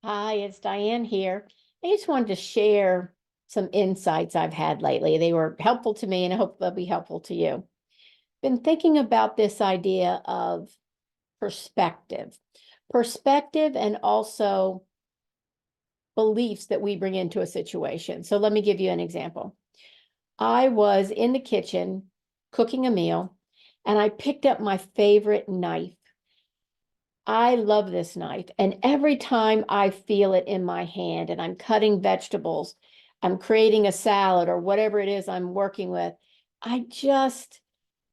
Hi, it's Diane here. I just wanted to share some insights I've had lately. They were helpful to me and I hope they'll be helpful to you. Been thinking about this idea of perspective. Perspective and also beliefs that we bring into a situation. So let me give you an example. I was in the kitchen cooking a meal and I picked up my favorite knife. I love this knife. And every time I feel it in my hand and I'm cutting vegetables, I'm creating a salad or whatever it is I'm working with, I just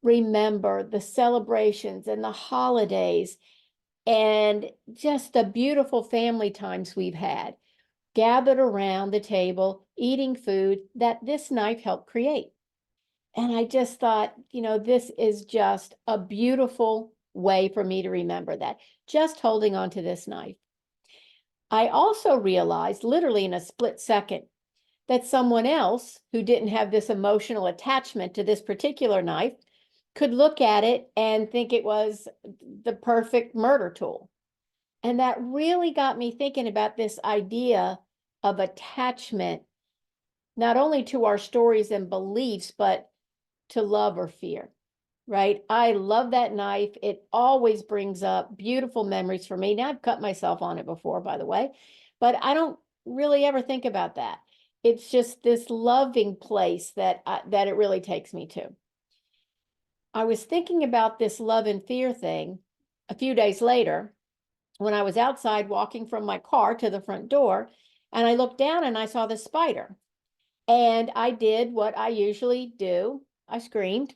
remember the celebrations and the holidays and just the beautiful family times we've had, gathered around the table, eating food that this knife helped create. And I just thought, this is just a beautiful way for me to remember that, just holding on to this knife. I also realized, literally in a split second, that someone else who didn't have this emotional attachment to this particular knife could look at it and think it was the perfect murder tool. And that really got me thinking about this idea of attachment, not only to our stories and beliefs, but to love or fear, right? I love that knife. It always brings up beautiful memories for me. Now, I've cut myself on it before, by the way, but I don't really ever think about that. It's just this loving place that it really takes me to. I was thinking about this love and fear thing a few days later when I was outside walking from my car to the front door, and I looked down and I saw the spider. And I did what I usually do. I screamed.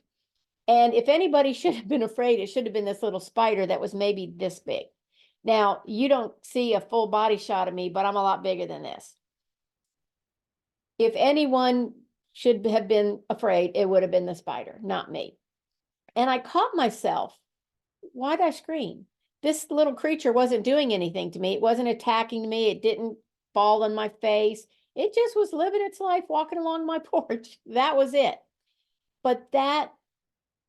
And if anybody should have been afraid, it should have been this little spider that was maybe this big. Now, you don't see a full body shot of me, but I'm a lot bigger than this. If anyone should have been afraid, it would have been the spider, not me. And I caught myself. Why'd I scream? This little creature wasn't doing anything to me. It wasn't attacking me. It didn't fall on my face. It just was living its life walking along my porch. That was it. But that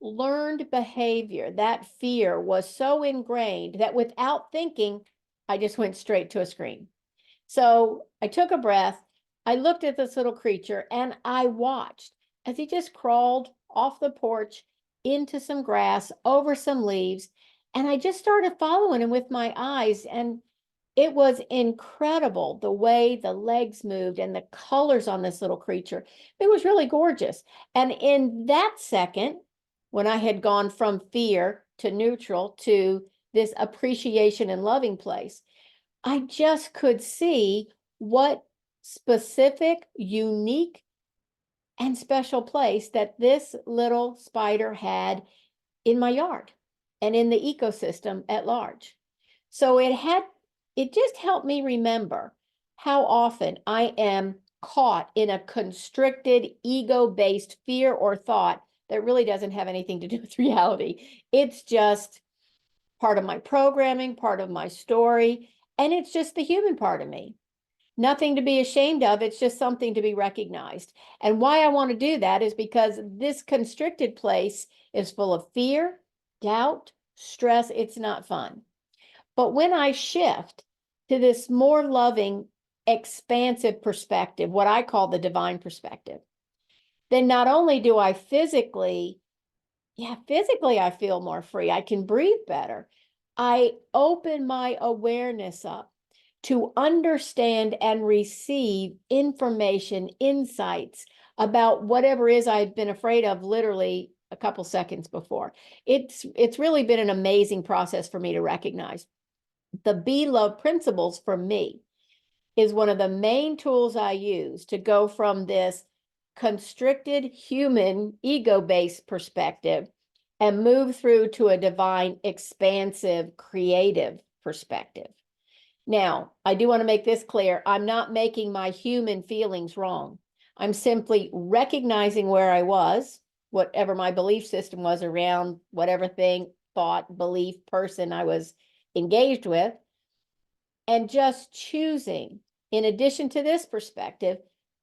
learned behavior, that fear was so ingrained that without thinking, I just went straight to a scream. So I took a breath. I looked at this little creature and I watched as he just crawled off the porch into some grass, over some leaves. And I just started following him with my eyes. And it was incredible the way the legs moved and the colors on this little creature. It was really gorgeous. And in that second, when I had gone from fear to neutral to this appreciation and loving place, I just could see what specific, unique, and special place that this little spider had in my yard and in the ecosystem at large. So it just helped me remember how often I am caught in a constricted, ego-based fear or thought that really doesn't have anything to do with reality. It's just part of my programming, part of my story, and it's just the human part of me. Nothing to be ashamed of. It's just something to be recognized. And why I want to do that is because this constricted place is full of fear, doubt, stress. It's not fun. But when I shift to this more loving, expansive perspective, what I call the divine perspective, then not only do I physically I feel more free. I can breathe better. I open my awareness up to understand and receive information, insights about whatever is I've been afraid of literally a couple seconds before. It's really been an amazing process for me to recognize. The Be Love principles for me is one of the main tools I use to go from this constricted human ego-based perspective and move through to a divine, expansive, creative perspective. Now, I do want to make this clear. I'm not making my human feelings wrong. I'm simply recognizing where I was, whatever my belief system was around whatever thing, thought, belief, person I was engaged with, and just choosing, in addition to this perspective,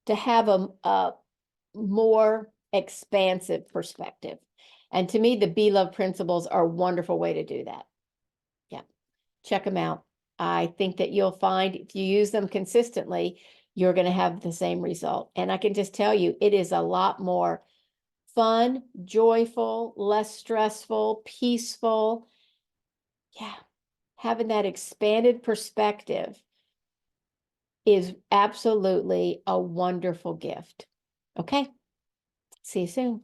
to have a more expansive perspective. And to me, the Be Love principles are a wonderful way to do that. Yeah, check them out. I think that you'll find if you use them consistently, you're going to have the same result. And I can just tell you, it is a lot more fun, joyful, less stressful, peaceful. Yeah, having that expanded perspective is absolutely a wonderful gift. Okay, see you soon.